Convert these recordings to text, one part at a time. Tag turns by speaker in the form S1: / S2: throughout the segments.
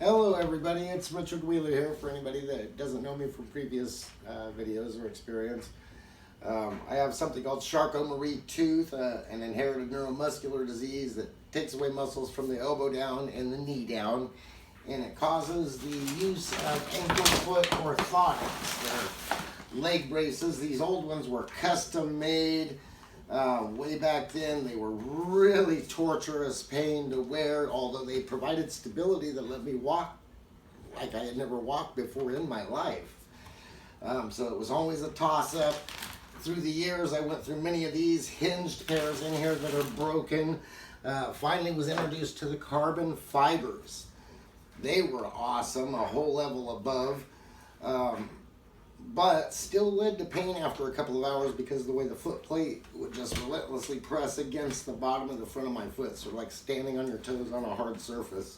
S1: Hello everybody, it's Richard Wheeler here for anybody that doesn't know me from previous videos or experience. I have something called Charcot-Marie tooth, an inherited neuromuscular disease that takes away muscles from the elbow down and the knee down, and it causes the use of ankle foot orthotics. They're leg braces. These old ones were custom made. Way back then, they were really torturous pain to wear, although they provided stability that let me walk like I had never walked before in my life. So it was always a toss-up. Through the years, I went through many of these hinged pairs in here that are broken. Finally was introduced to the carbon fibers. They were awesome, a whole level above. But still led to pain after a couple of hours because of the way the foot plate would just relentlessly press against the bottom of the front of my foot, sort of like standing on your toes on a hard surface.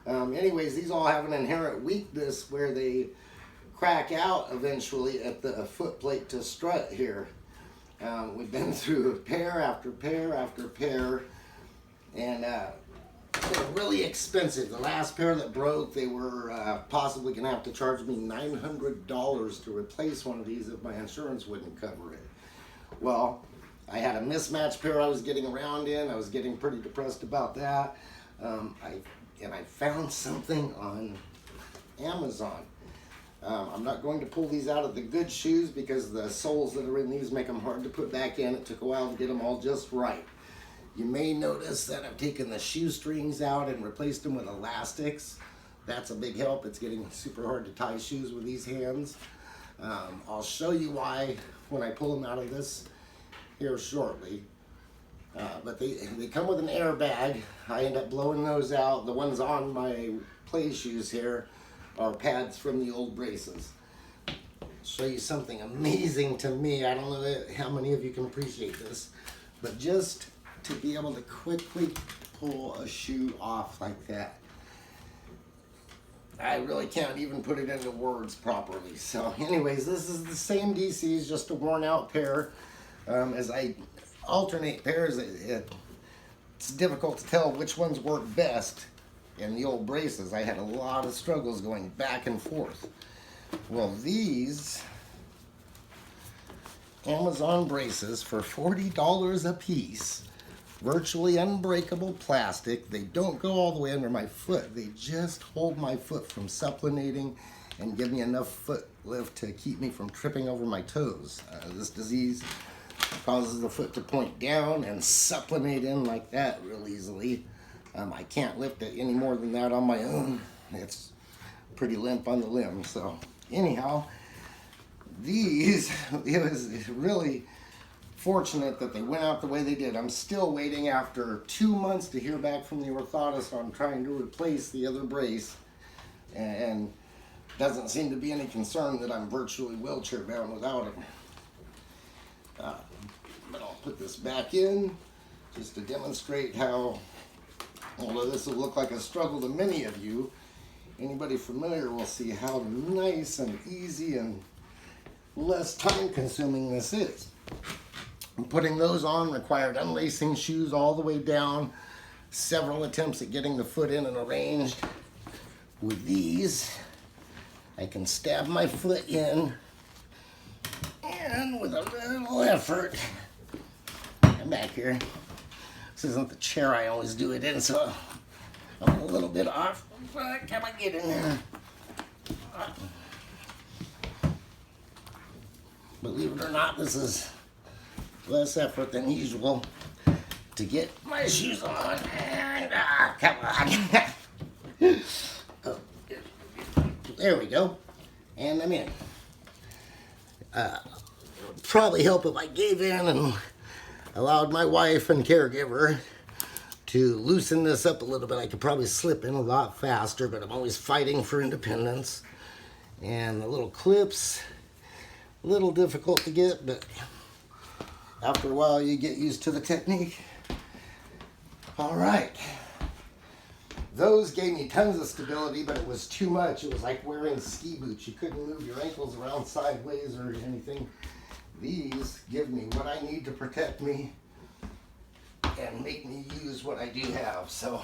S1: Anyways, these all have an inherent weakness where they crack out eventually at the foot plate to strut here. We've been through pair after pair after pair, and they're really expensive. The last pair that broke, they were possibly going to have to charge me $900 to replace one of these if my insurance wouldn't cover it. Well, I had a mismatched pair I was getting around in. I was getting pretty depressed about that. I found something on Amazon. I'm not going to pull these out of the good shoes because the soles that are in these make them hard to put back in. It took a while to get them all just right. You may notice that I've taken the shoestrings out and replaced them with elastics. That's a big help. It's getting super hard to tie shoes with these hands. I'll show you why when I pull them out of this here shortly. But they come with an airbag. I end up blowing those out. The ones on my play shoes here are pads from the old braces. I'll show you something amazing to me. I don't know how many of you can appreciate this, but just to be able to quickly pull a shoe off like that, I really can't even put it into words properly. So anyways, this is the same DCs, just a worn out pair. As I alternate pairs, it's difficult to tell which ones work best. In the old braces, I had a lot of struggles going back and forth. Well, these Amazon braces for $40 a piece, virtually unbreakable plastic. They don't go all the way under my foot. They just hold my foot from supinating and give me enough foot lift to keep me from tripping over my toes. This disease causes the foot to point down and supinate in like that real easily. I can't lift it any more than that on my own. It's pretty limp on the limb. So anyhow, these, it was really fortunate that they went out the way they did. I'm still waiting after 2 months to hear back from the orthotist on trying to replace the other brace, and doesn't seem to be any concern that I'm virtually wheelchair bound without it. But I'll put this back in just to demonstrate how, although this will look like a struggle to many of you, anybody familiar will see how nice and easy and less time consuming this is. Putting those on required unlacing shoes all the way down, several attempts at getting the foot in and arranged. With these, I can stab my foot in, and with a little effort, I'm back here. This isn't the chair I always do it in, so I'm a little bit off, but can I get in there? Believe it or not, this is less effort than usual to get my shoes on, and come on. Oh, there we go, and I'm in. It would probably help if I gave in and allowed my wife and caregiver to loosen this up a little bit. I could probably slip in a lot faster, but I'm always fighting for independence. And the little clips, a little difficult to get, but after a while you get used to the technique. All right. Those gave me tons of stability, but it was too much. It was like wearing ski boots. You couldn't move your ankles around sideways or anything. These give me what I need to protect me and make me use what I do have. So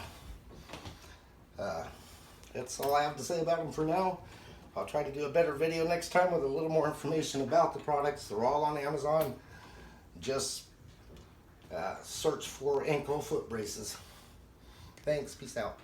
S1: That's all I have to say about them for now. I'll try to do a better video next time with a little more information about the products. They're all on Amazon. Just search for ankle foot braces. Thanks. Peace out.